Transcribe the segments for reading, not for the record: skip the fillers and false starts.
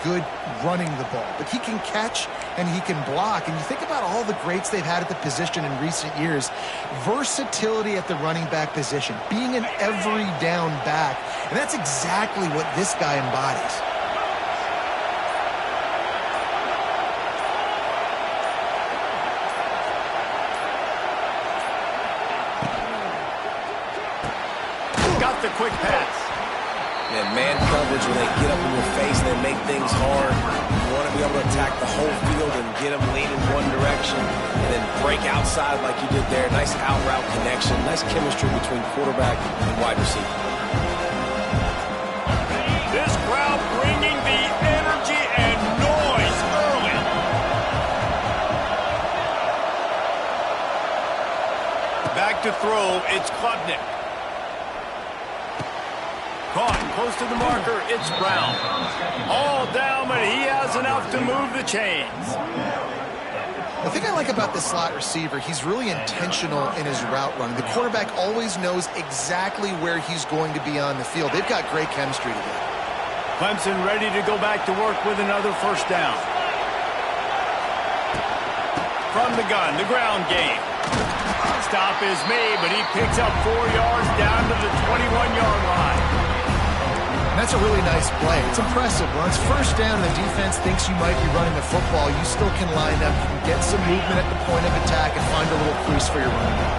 good running the ball, but he can catch and he can block. And you think about all the greats they've had at the position in recent years. Versatility at the running back position, being an every down back. And that's exactly what this guy embodies. Got the quick pass. Man coverage, when they get up in your face, they make things hard. You want to be able to attack the whole field and get them leaning one direction and then break outside like you did there. Nice out route connection. Nice chemistry between quarterback and wide receiver. This crowd bringing the energy and noise early. Back to throw, it's Klubnik. Caught close to the marker, it's Brown. All down, but he has enough to move the chains. The thing I like about the slot receiver, he's really intentional in his route running. The quarterback always knows exactly where he's going to be on the field. They've got great chemistry together. Clemson ready to go back to work with another first down. From the gun, the ground game. Stop is made, but he picks up 4 yards down to the 21-yard line. That's a really nice play. It's impressive. When it's first down and the defense thinks you might be running the football, you still can line up, you can get some movement at the point of attack and find a little crease for your running back.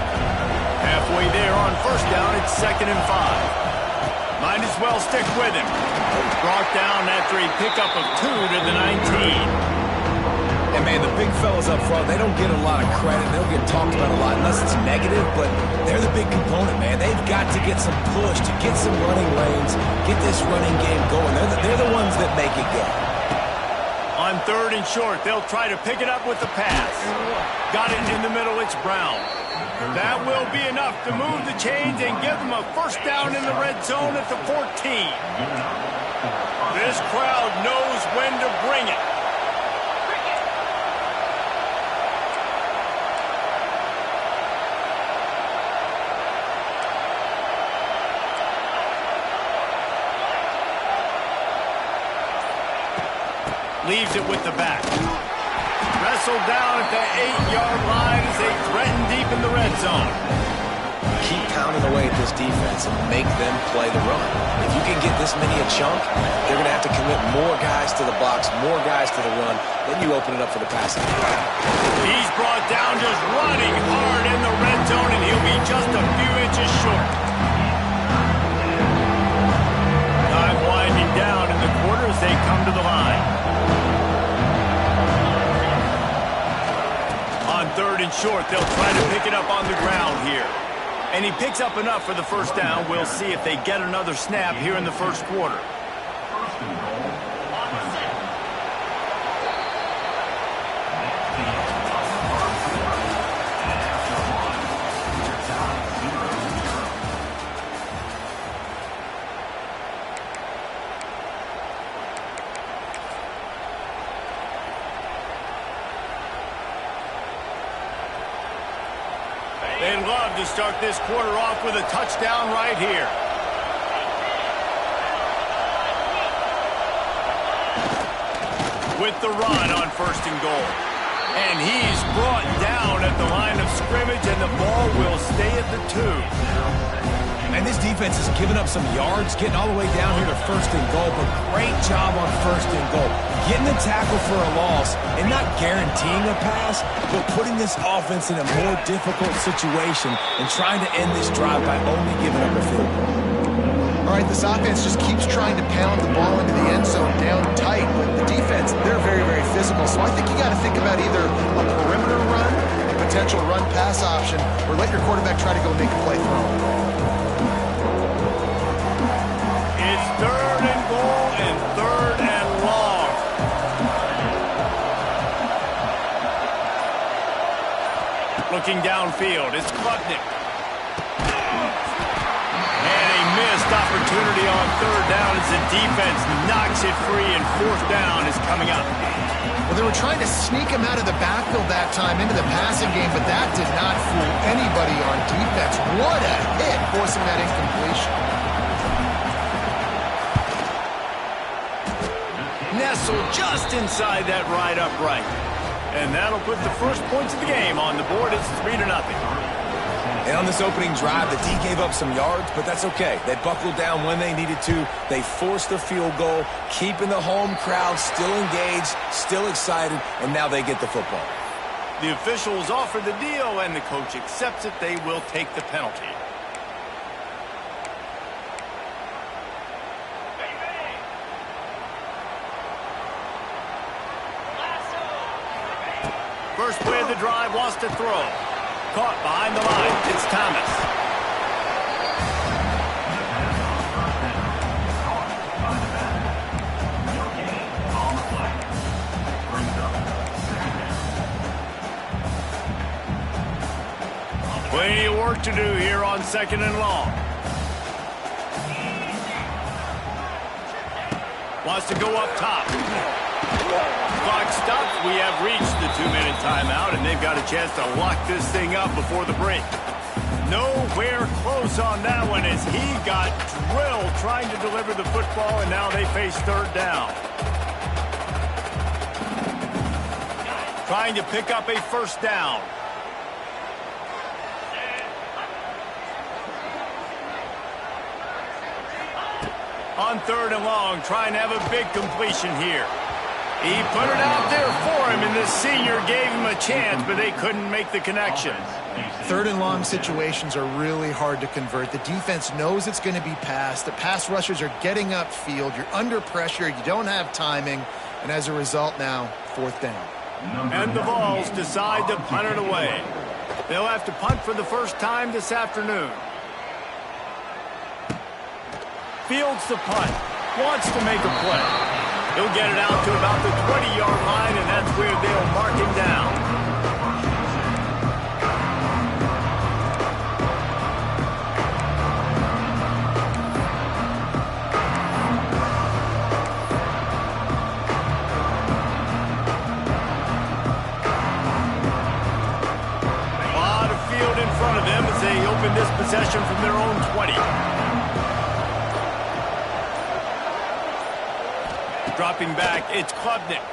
Halfway there on first down, it's 2nd and 5. Might as well stick with him. Brought down after a pickup of 2 to the 19. And, man, the big fellas up front, they don't get a lot of credit. They don't get talked about a lot unless it's negative, but they're the big component, man. They've got to get some push, to get some running lanes, get this running game going. They're the ones that make it go. On 3rd and short, they'll try to pick it up with the pass. Got it in the middle, it's Brown. That will be enough to move the chains and give them a first down in the red zone at the 14. This crowd knows when to bring it. Leaves it with the back. Wrestled down at the 8-yard line as they threaten deep in the red zone. Keep pounding away at this defense and make them play the run. If you can get this many a chunk, they're going to have to commit more guys to the box, more guys to the run. Then you open it up for the passing. He's brought down just running hard in the red zone, and he'll be just a few inches short. Time winding down in the quarter as they come to the line. On 3rd and short, they'll try to pick it up on the ground here. And he picks up enough for the first down. We'll see if they get another snap here in the first quarter. They'd love to start this quarter off with a touchdown right here. With the run on 1st and goal. And he's brought down at the line of scrimmage, and the ball will stay at the 2. And this defense has given up some yards, getting all the way down here to 1st and goal, but great job on 1st and goal. Getting the tackle for a loss and not guaranteeing a pass, but putting this offense in a more difficult situation and trying to end this drive by only giving up a field goal. All right, this offense just keeps trying to pound the ball into the end zone down tight, but the defense, they're very, very physical. So I think you got to think about either a perimeter run, a potential run-pass option, or let your quarterback try to go make a play throw. It's 3rd and goal and 3rd and long. Looking downfield, it's Klubnik. And a missed opportunity on 3rd down as the defense knocks it free, and 4th down is coming up. Well, they were trying to sneak him out of the backfield that time into the passing game, but that did not fool anybody on defense. What a hit, forcing that incompletion. nestled just inside that right upright. And that'll put the first points of the game on the board. It's 3-0. And on this opening drive, the D gave up some yards, but that's okay. They buckled down when they needed to. They forced the field goal, keeping the home crowd still engaged, still excited, and now they get the football. The officials offer the deal, and the coach accepts it. They will take the penalty. First play of the drive, wants to throw. Caught behind the line. It's Thomas. Plenty of work to do here on 2nd and long. Wants to go up top. Clock stops. We have reached the 2-minute timeout, and they've got a chance to lock this thing up before the break. Nowhere close on that one as he got drilled trying to deliver the football, and now they face 3rd down. Trying to pick up a 1st down. On 3rd and long, trying to have a big completion here. He put it out there for him, and the senior gave him a chance, but they couldn't make the connection. 3rd and long situations are really hard to convert. The defense knows it's going to be passed. The pass rushers are getting upfield. You're under pressure. You don't have timing. And as a result now, 4th down. And the Vols decide to punt it away. They'll have to punt for the first time this afternoon. Fields the punt. Wants to make a play. He'll get it out to about the 20-yard line, and that's where they'll mark him down. A lot of field in front of them as they open this possession from their own 20. Dropping back, it's Klubnik.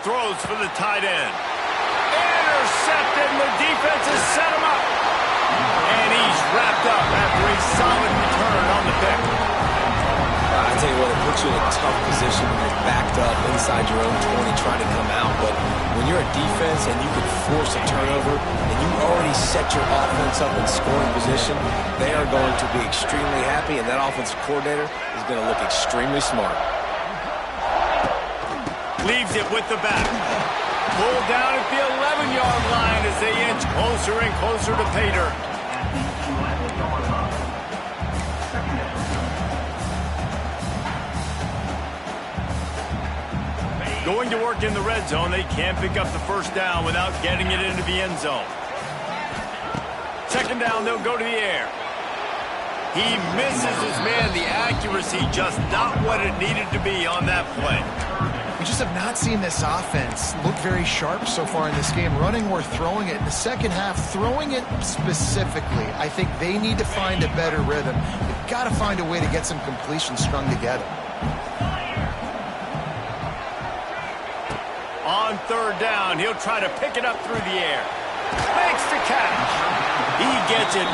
Throws for the tight end. Intercepted, and the defense has set him up. And he's wrapped up after a solid return on the pick. I tell you what, it puts you in a tough position when you're backed up inside your own 20 trying to come out. But when you're a defense and you can force a turnover and you already set your offense up in scoring position, they are going to be extremely happy, and that offensive coordinator is going to look extremely smart. Leaves it with the back. Pulled down at the 11-yard line as they inch closer and closer to pay dirt. Going to work in the red zone. They can't pick up the 1st down without getting it into the end zone. 2nd down, they'll go to the air. He misses his man. The accuracy just not what it needed to be on that play. We just have not seen this offense look very sharp so far in this game, running or throwing it. In the second half, throwing it specifically, I think they need to find a better rhythm. They've got to find a way to get some completions strung together. On 3rd down, he'll try to pick it up through the air. Makes the catch. He gets it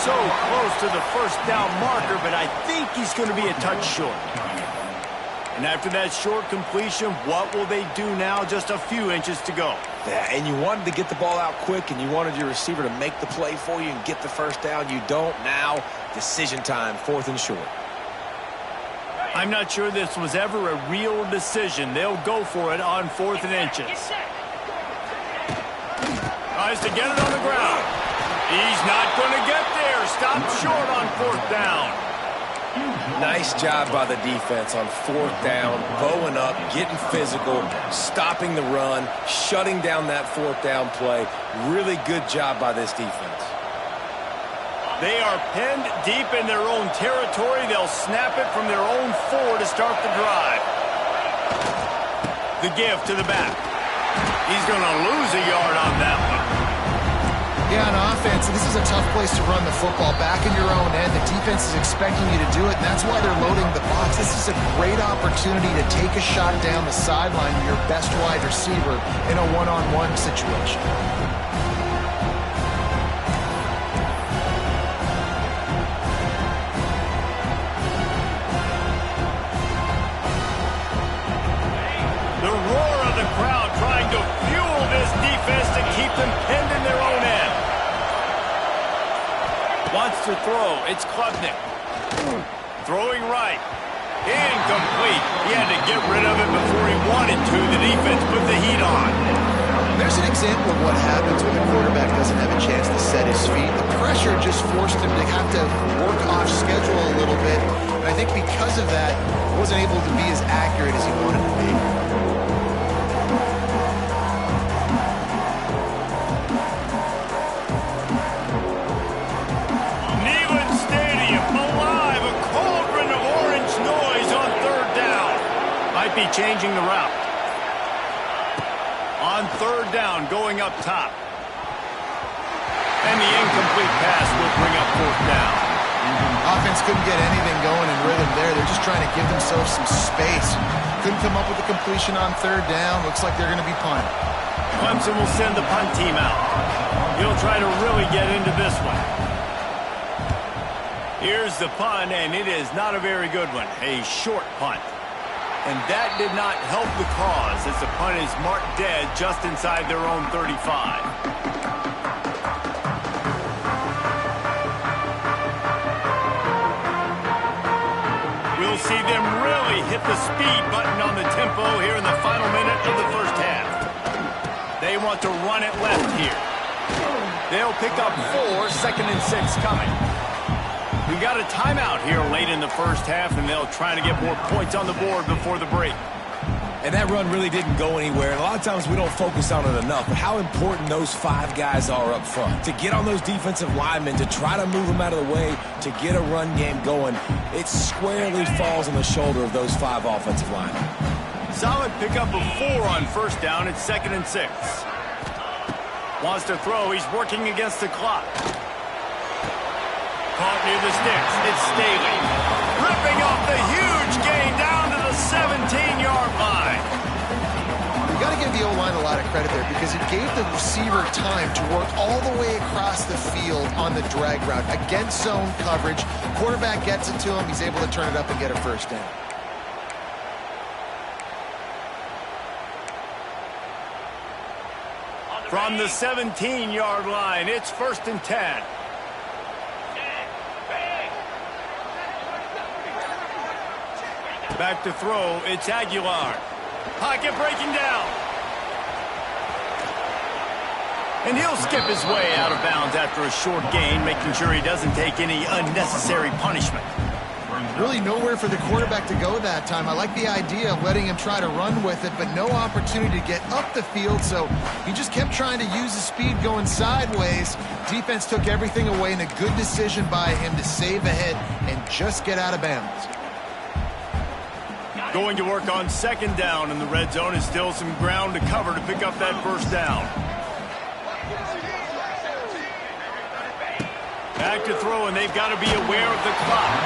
so close to the 1st down marker, but I think he's going to be a touch short. And after that short completion, what will they do now? Just a few inches to go. Yeah, and you wanted to get the ball out quick, and you wanted your receiver to make the play for you and get the 1st down. You don't now. Decision time, 4th and short. I'm not sure this was ever a real decision. They'll go for it on 4th and inches. Tries to get it on the ground. He's not going to get there. Stopped short on 4th down. Nice job by the defense on 4th down, bowing up, getting physical, stopping the run, shutting down that 4th down play. Really good job by this defense. They are pinned deep in their own territory. They'll snap it from their own 4 to start the drive. The give to the back. He's going to lose a yard on that one. Yeah, on offense, this is a tough place to run the football. Back in your own end, the defense is expecting you to do it, and that's why they're loading the box. This is a great opportunity to take a shot down the sideline with your best wide receiver in a one-on-one situation. The roar of the crowd trying to fuel this defense to keep them pinned in their own end. Wants to throw. It's Klubnik. Throwing right. Incomplete. He had to get rid of it before he wanted to. The defense put the heat on. There's an example of what happens when the quarterback doesn't have a chance to set his feet. The pressure just forced him to have to work off schedule a little bit. And I think because of that, he wasn't able to be as accurate as he wanted to be. Be changing the route. On third down, going up top. And the incomplete pass will bring up fourth down. Offense couldn't get anything going in rhythm there. They're just trying to give themselves some space. Couldn't come up with a completion on third down. Looks like they're going to be punting. Clemson will send the punt team out. He'll try to really get into this one. Here's the punt, and it is not a very good one. A short punt. And that did not help the cause as the punt is marked dead just inside their own 35. We'll see them really hit the speed button on the tempo here in the final minute of the first half. They want to run it left here. They'll pick up 4, 2nd and 6 coming. We got a timeout here late in the first half, and they'll try to get more points on the board before the break. And that run really didn't go anywhere. And a lot of times we don't focus on it enough, but how important those 5 guys are up front. To get on those defensive linemen, to try to move them out of the way, to get a run game going, it squarely falls on the shoulder of those 5 offensive linemen. Solid pickup of 4 on first down. It's 2nd and 6. Wants to throw. He's working against the clock. Caught near the sticks. It's Staley. Ripping off the huge gain down to the 17-yard line. You got to give the O-line a lot of credit there because it gave the receiver time to work all the way across the field on the drag route against zone coverage. Quarterback gets it to him. He's able to turn it up and get a first down. From the 17-yard line, it's 1st and 10. Back to throw, it's Aguilar. Pocket breaking down. And he'll skip his way out of bounds after a short gain, making sure he doesn't take any unnecessary punishment. Really nowhere for the quarterback to go that time. I like the idea of letting him try to run with it, but no opportunity to get up the field, so he just kept trying to use the speed going sideways. Defense took everything away, and a good decision by him to save ahead and just get out of bounds. Going to work on 2nd down in the red zone is still some ground to cover to pick up that first down. Back to throw, and they've got to be aware of the clock.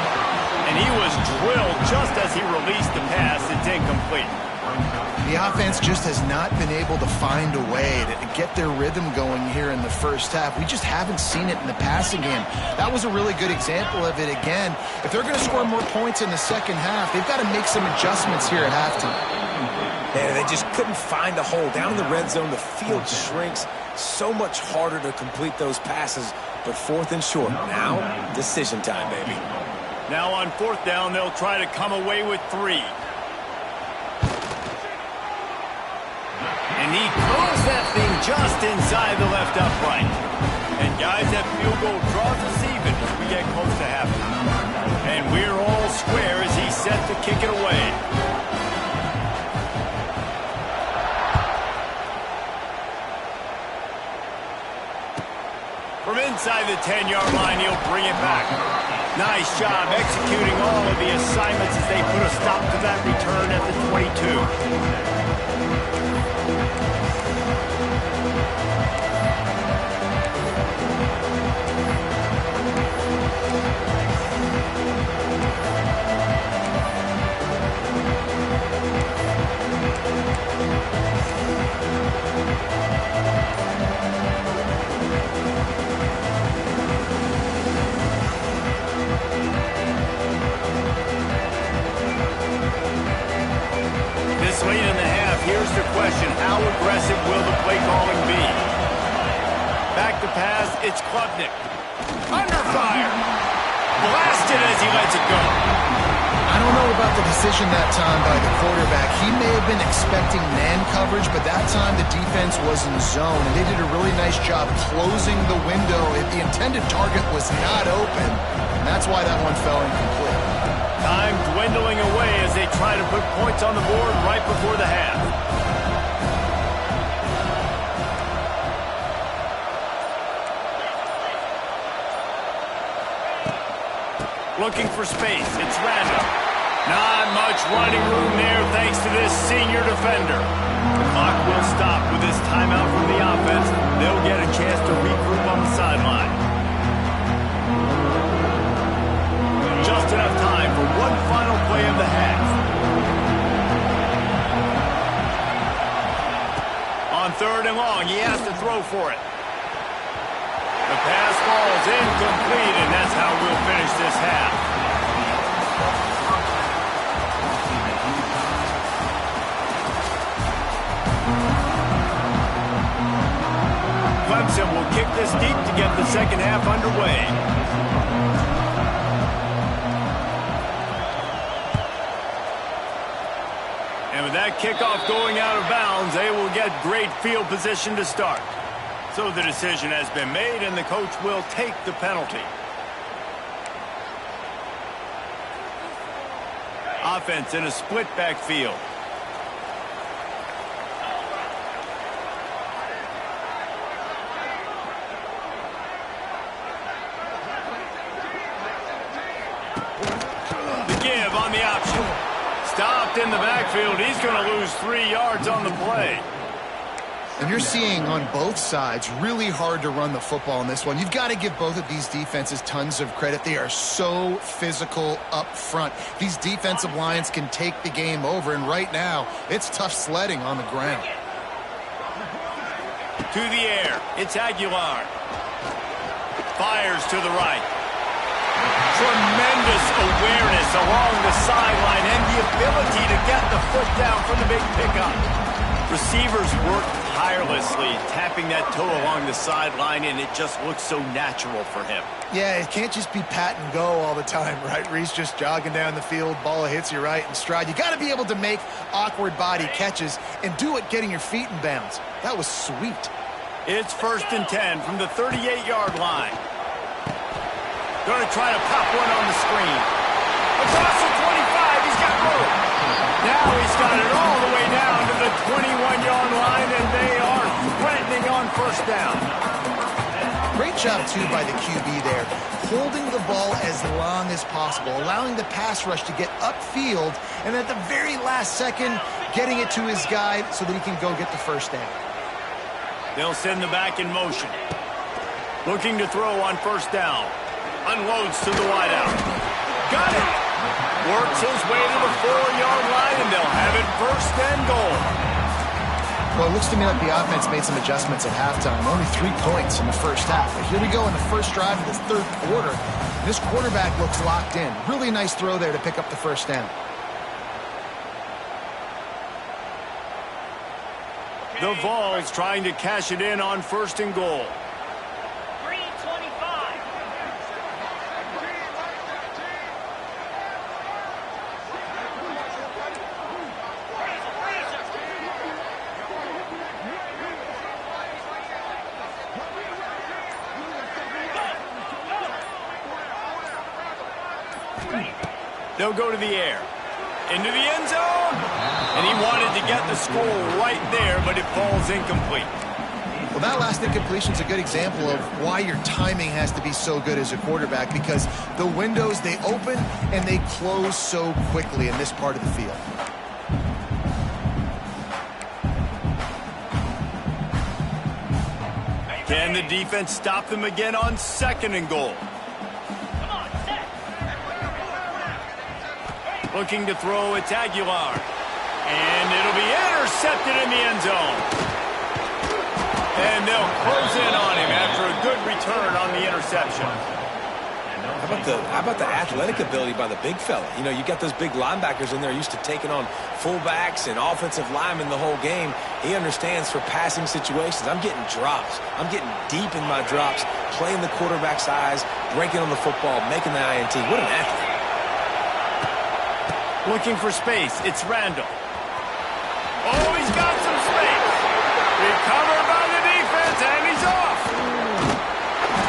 And he was drilled just as he released the pass. It's incomplete. The offense just has not been able to find a way to get their rhythm going here in the first half. We just haven't seen it in the passing game. That was a really good example of it again. If they're going to score more points in the second half, they've got to make some adjustments here at halftime. And they just couldn't find a hole. Down in the red zone, the field shrinks. So much harder to complete those passes, but 4th and short. Now, decision time, baby. Now on 4th down, they'll try to come away with 3. And he curls that thing just inside the left upright. And guys, that field goal draws us even as we get close to halftime. And we're all square as he's set to kick it away. From inside the 10-yard line, he'll bring it back. Nice job executing all of the assignments as they put a stop to that return at the 22. here's the question. How aggressive will the play calling be? Back to pass, it's Klubnik. Under fire. Blasted as he lets it go. I don't know about the decision that time by the quarterback. He may have been expecting man coverage, but that time the defense was in zone, and they did a really nice job closing the window. The intended target was not open, and that's why that one fell incomplete. Time dwindling away as they try to put points on the board right before the half. Looking for space. It's random. Not much running room there thanks to this senior defender. The clock will stop with this timeout from the offense. They'll get a chance to regroup on the sideline. Just enough time for one final play of the half. On 3rd and long, he has to throw for it. The pass falls incomplete, and that's how we'll finish this half. Clemson will kick this deep to get the second half underway. And with that kickoff going out of bounds, they will get great field position to start. So the decision has been made, and the coach will take the penalty. Offense in a split backfield. The give on the option. Stopped in the backfield. He's going to lose 3 yards on the play. And you're seeing on both sides really hard to run the football in this one. You've got to give both of these defenses tons of credit. They are so physical up front. These defensive lines can take the game over, and right now it's tough sledding on the ground. To the air, it's Aguilar. Fires to the right. Tremendous awareness along the sideline and the ability to get the foot down for the big pickup. Receivers work tirelessly, tapping that toe along the sideline, and it just looks so natural for him. Yeah, it can't just be pat and go all the time, right? Reese just jogging down the field, ball hits you right in stride. You got to be able to make awkward body catches and do it getting your feet in bounds. That was sweet. It's 1st and 10 from the 38-yard line. Going to try to pop one on the screen. Across the 25, he's got room. Now he's got it all the way down to the 21-yard line, and they are threatening on 1st down. Great job, too, by the QB there, holding the ball as long as possible, allowing the pass rush to get upfield, and at the very last second, getting it to his guy so that he can go get the 1st down. They'll send the back in motion. Looking to throw on 1st down. Unloads to the wideout. Got it! Works his way to the 4-yard line, and they'll have it 1st and goal. Well, it looks to me like the offense made some adjustments at halftime. Only 3 points in the first half. But here we go in the first drive of the 3rd quarter. This quarterback looks locked in. Really nice throw there to pick up the 1st down. The Vols trying to cash it in on 1st and goal. They'll go to the air. Into the end zone. And he wanted to get the score right there, but it falls incomplete. Well, that last incompletion is a good example of why your timing has to be so good as a quarterback, because the windows, they open and they close so quickly in this part of the field. Can the defense stop them again on 2nd and goal? Looking to throw, it's Aguilar. And it'll be intercepted in the end zone. And they'll close in on him after a good return on the interception. How about the athletic ability by the big fella? You know, you got those big linebackers in there used to taking on fullbacks and offensive linemen the whole game. He understands for passing situations. I'm getting drops. I'm getting deep in my drops, playing the quarterback's eyes, breaking on the football, making the INT. What an athlete. Looking for space. It's Randall. Oh, he's got some space. Recovered by the defense, and he's off.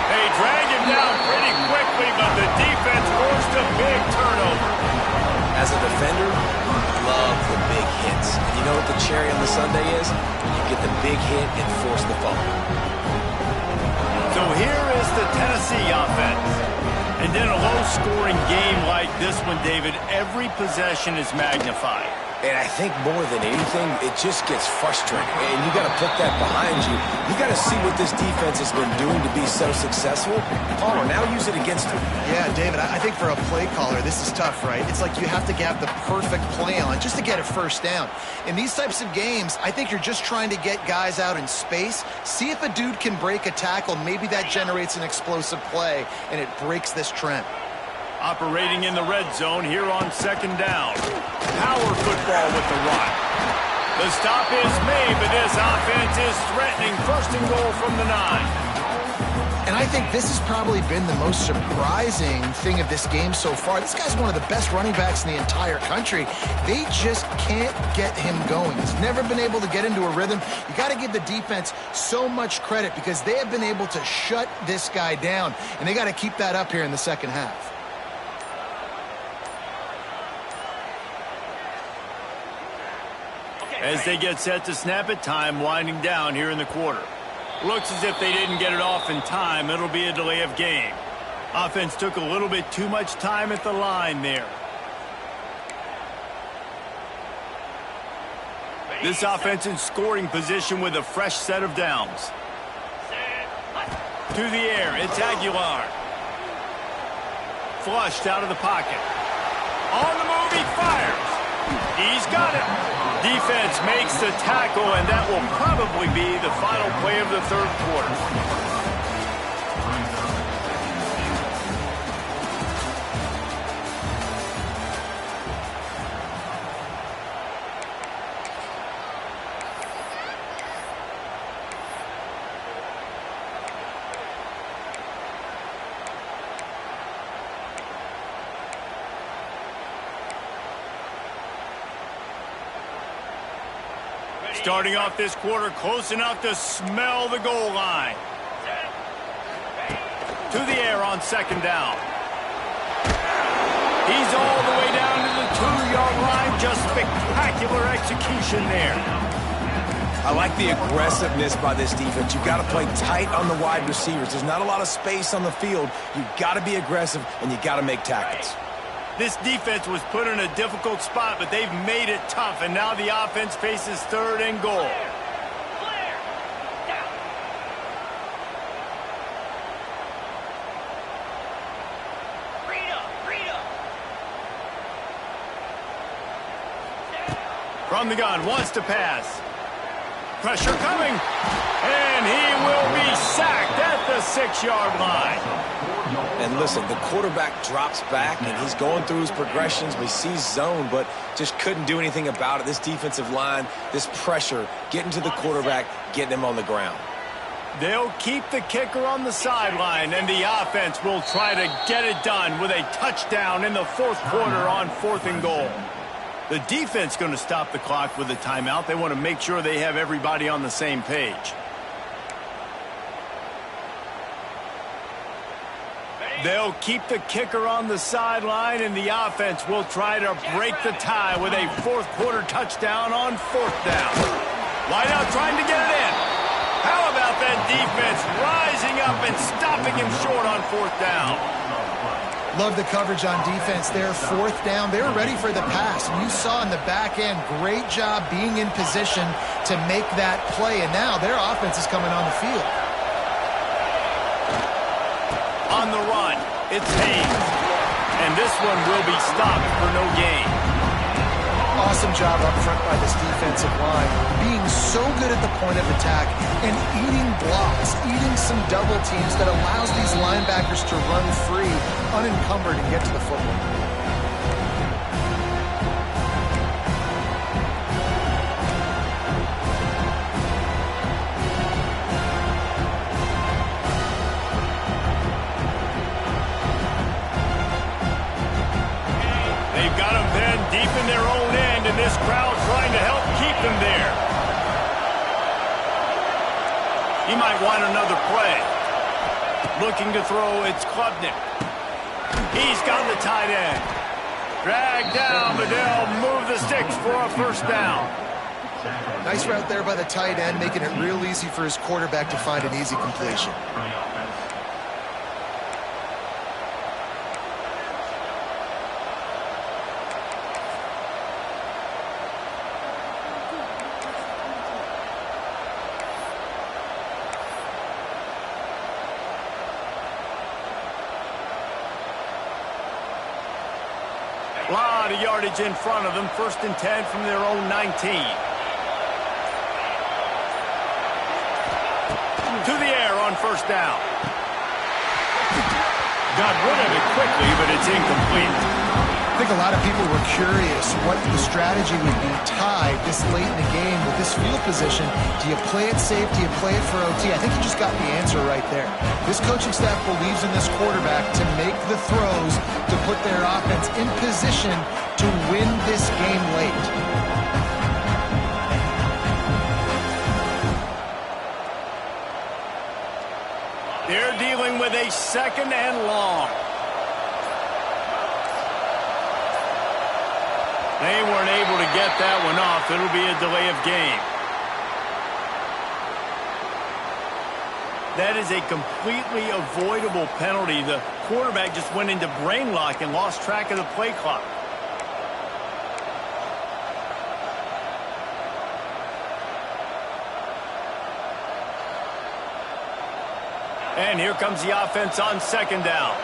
They drag him down pretty quickly, but the defense forced a big turnover. As a defender, you love the big hits. And you know what the cherry on the sundae is? You get the big hit and force the fumble. So here is the Tennessee offense. And in a low-scoring game like this one, David, every possession is magnified. And I think more than anything, it just gets frustrating. And you got to put that behind you. You got to see what this defense has been doing to be so successful. Oh, now use it against them. Yeah, David, I think for a play caller, this is tough, right? It's like you have to have the perfect play on just to get a first down. In these types of games, I think you're just trying to get guys out in space, see if a dude can break a tackle. Maybe that generates an explosive play, and it breaks this trend. Operating in the red zone here on second down. Power football with the run. The stop is made, but this offense is threatening first and goal from the 9. And I think this has probably been the most surprising thing of this game so far. This guy's one of the best running backs in the entire country. They just can't get him going. He's never been able to get into a rhythm. You got to give the defense so much credit because they have been able to shut this guy down, and they got to keep that up here in the second half. As they get set to snap it, time winding down here in the quarter. Looks as if they didn't get it off in time. It'll be a delay of game. Offense took a little bit too much time at the line there. This offense in scoring position with a fresh set of downs. To the air, it's Aguilar. Flushed out of the pocket. On the move, he fires. He's got it. Defense makes the tackle, and that will probably be the final play of the third quarter. Starting off this quarter close enough to smell the goal line. To the air on second down. He's all the way down to the 2-yard line. Just spectacular execution there. I like the aggressiveness by this defense. You've got to play tight on the wide receivers. There's not a lot of space on the field. You've got to be aggressive, and you've got to make tackles. This defense was put in a difficult spot, but they've made it tough, and now the offense faces third and goal. From the gun, wants to pass. Pressure coming, and he will be sacked at the 6-yard line. And listen, the quarterback drops back, and he's going through his progressions. We see zone, but just couldn't do anything about it. This defensive line, this pressure, getting to the quarterback, getting him on the ground. They'll keep the kicker on the sideline, and the offense will try to get it done with a touchdown in the fourth quarter on 4th and goal. The defense going to stop the clock with a timeout. They want to make sure they have everybody on the same page. They'll keep the kicker on the sideline, and the offense will try to break the tie with a fourth quarter touchdown on 4th down. Wideout trying to get it in. How about that defense rising up and stopping him short on 4th down? Love the coverage on defense there. 4th down. They were ready for the pass. And you saw in the back end, great job being in position to make that play. And now their offense is coming on the field. On the run, it's Hayes. And this one will be stopped for no gain. Awesome job up front by this defensive line, being so good at the point of attack and eating blocks, eating some double teams that allows these linebackers to run free, unencumbered, and get to the football. Deep in their own end, and this crowd trying to help keep them there. He might want another play. Looking to throw, it's Klubnik. He's got the tight end. Dragged down, but they'll move the sticks for a first down. Nice route there by the tight end, making it real easy for his quarterback to find an easy completion. A lot of yardage in front of them. 1st and 10 from their own 19. To the air on first down. Got rid of it quickly, but it's incomplete. I think a lot of people were curious what the strategy would be tied this late in the game with this field position. Do you play it safe? Do you play it for OT? I think you just got the answer right there. This coaching staff believes in this quarterback to make the throws, to put their offense in position to win this game late. They're dealing with a 2nd and long. They weren't able to get that one off. It'll be a delay of game. That is a completely avoidable penalty. The quarterback just went into brain lock and lost track of the play clock. And here comes the offense on 2nd down.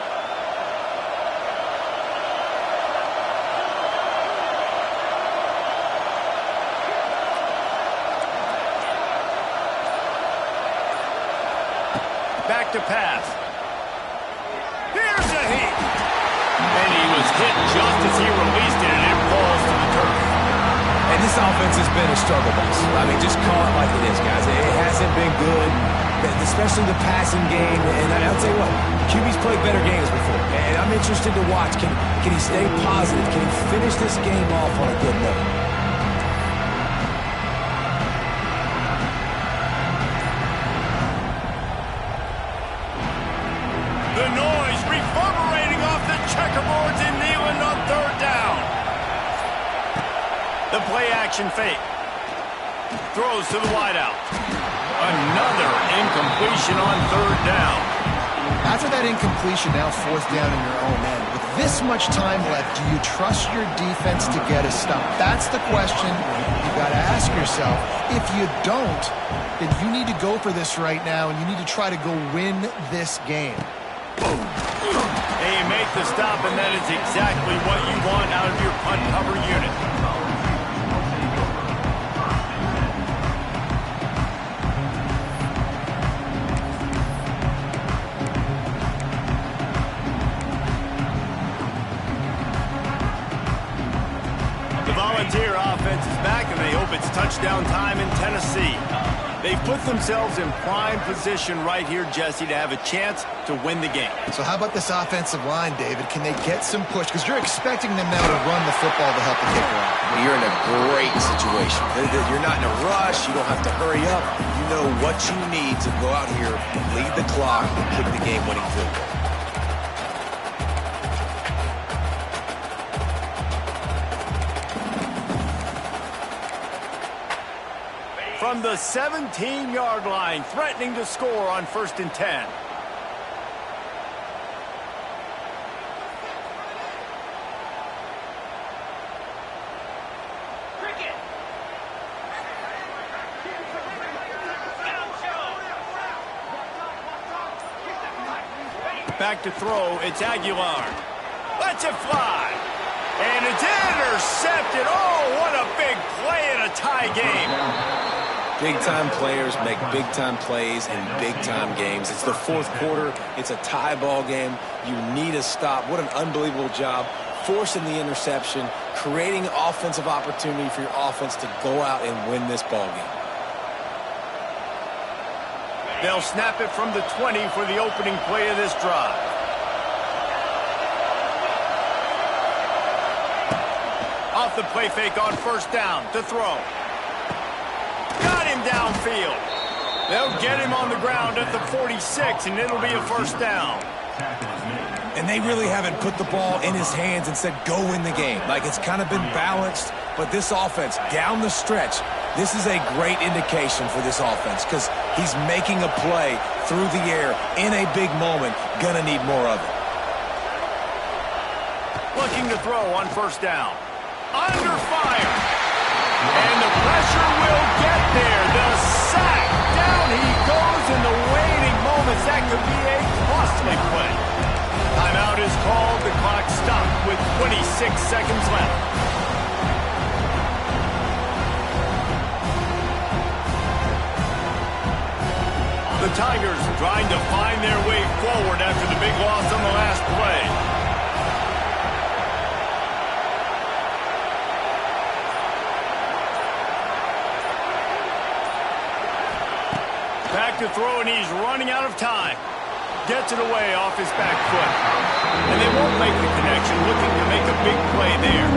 Back to pass. Here's a heat. And he was hit just as he released it, and it falls to the turf. And this offense has been a struggle bus. I mean, just call it like it is, guys. It hasn't been good, especially the passing game. And I'll tell you what, QB's played better games before. And I'm interested to watch. Can he stay positive? Can he finish this game off on a good note? The noise reverberating off the checkerboards in Neyland on 3rd down. The play-action fake. Throws to the wideout. Another incompletion on 3rd down. After that incompletion, now 4th down in your own end. With this much time left, do you trust your defense to get a stop? That's the question you got to ask yourself. If you don't, then you need to go for this right now, and you need to try to go win this game. They make the stop, and that is exactly what you want out of your punt cover unit. The Volunteer offense is back, and they hope it's touchdown time in Tennessee. They've put themselves in prime position right here, Jesse, to have a chance to win the game. So how about this offensive line, David? Can they get some push? Because you're expecting them now to run the football to help the kicker out. Well, you're in a great situation. You're not in a rush. You don't have to hurry up. You know what you need to go out here, lead the clock, and kick the game-winning field goal. From the 17-yard line, threatening to score on 1st and 10. Back to throw, it's Aguilar. Lets it fly. And it's intercepted. Oh, what a big play in a tie game. Big-time players make big-time plays in big-time games. It's the fourth quarter. It's a tie ball game. You need a stop. What an unbelievable job forcing the interception, creating offensive opportunity for your offense to go out and win this ball game. They'll snap it from the 20 for the opening play of this drive. Off the play fake on first down to throw. Got him downfield. They'll get him on the ground at the 46, and it'll be a first down. And they really haven't put the ball in his hands and said, go win the game. Like, it's kind of been balanced, but this offense, down the stretch, this is a great indication for this offense because he's making a play through the air in a big moment. Gonna need more of it. Looking to throw on first down. Under fire. And the pressure will get there. The sack. Down he goes in the waiting moments. That could be a costly play. Timeout is called. The clock stopped with 26 seconds left. The Tigers trying to find their way forward after the big loss on the last play. Back to throw, and he's running out of time. Gets it away off his back foot. And they won't make the connection, looking to make a big play there.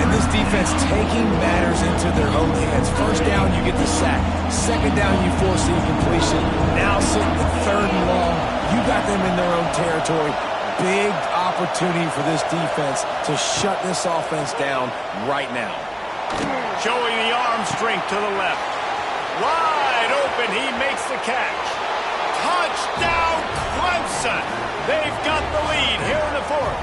And this defense taking matters into their own hands. First down, you get the sack. Second down, you force the incompletion. Now sitting at third and long, you got them in their own territory. Big opportunity for this defense to shut this offense down right now. Showing the arm strength to the left. Wide open, he makes the catch. Touchdown, Clemson! They've got the lead here in the fourth.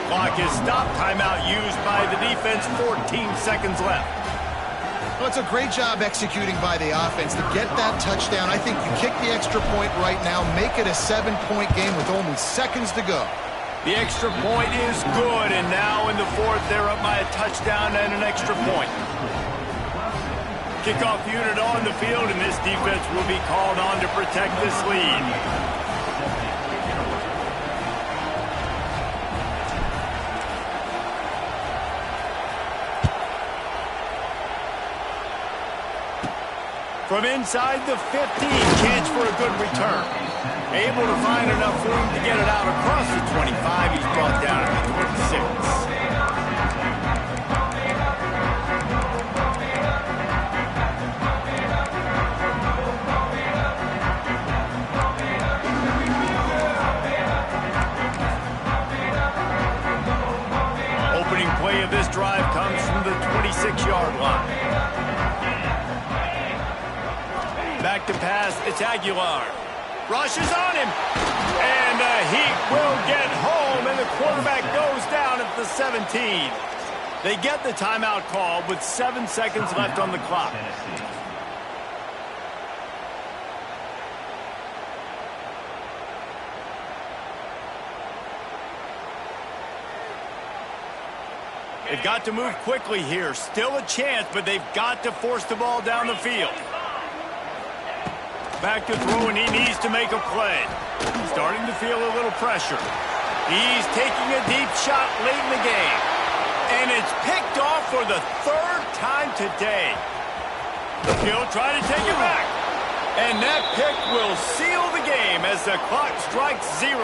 Clock is stopped. Timeout used by the defense. 14 seconds left. Well, it's a great job executing by the offense to get that touchdown. I think you kick the extra point right now, make it a 7-point game with only seconds to go. The extra point is good, and now in the fourth, they're up by a touchdown and an extra point. Kickoff unit on the field, and this defense will be called on to protect this lead. From inside the 15, chance for a good return. Able to find enough room to get it out across the 25. He's brought down at the 26. Opening play of this drive comes from the 26-yard line. Back to pass, it's Aguilar. Rushes on him. And he will get home, and the quarterback goes down at the 17. They get the timeout call with 7 seconds left on the clock. They've got to move quickly here. Still a chance, but they've got to force the ball down the field. Back to throw, and he needs to make a play. Starting to feel a little pressure. He's taking a deep shot late in the game. And it's picked off for the third time today. He'll try to take it back. And that pick will seal the game as the clock strikes 0.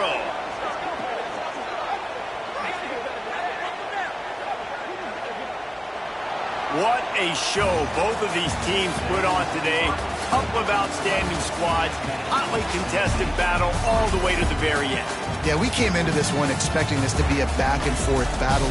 What a show both of these teams put on today. Couple of outstanding squads. Hotly contested battle all the way to the very end. Yeah, we came into this one expecting this to be a back-and-forth battle.